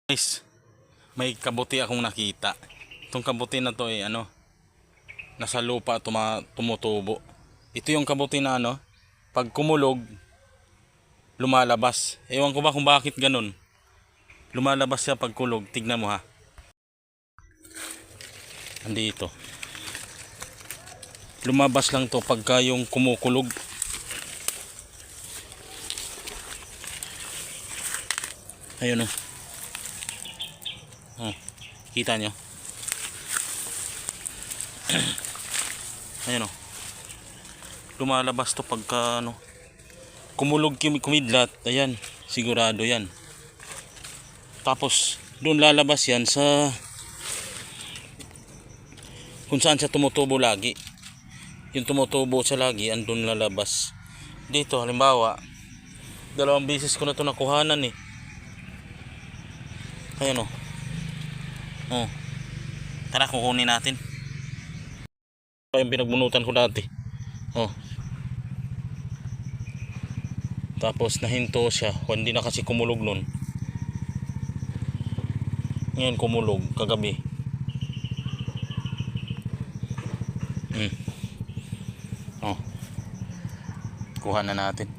Guys, may kabuti akong nakita. Itong kabuti na to ay nasa lupa tumutubo. Ito yung kabuti na pag kumulog, lumalabas. Ewan ko ba kung bakit ganun. Lumalabas siya pag kulog. Tignan mo ha. Andito. Lumabas lang to pagka yung kumukulog. Ayun o. Kita nyo? Ayun o. Lumalabas to pagka kumulog, kumidlat. Ayan, sigurado yan. Tapos doon lalabas yan sa kung saan siya tumutubo lagi. Yung tumutubo siya lagi, andun lalabas. Dito halimbawa, 2 beses ko na to nakuhanan eh. Ayan o. Tara, kukunin natin. Yung pinagbunutan ko dati. Tapos nahinto siya. Hindi na kasi kumulog nun. Ngayon kumulog kagabi. Kuha na natin.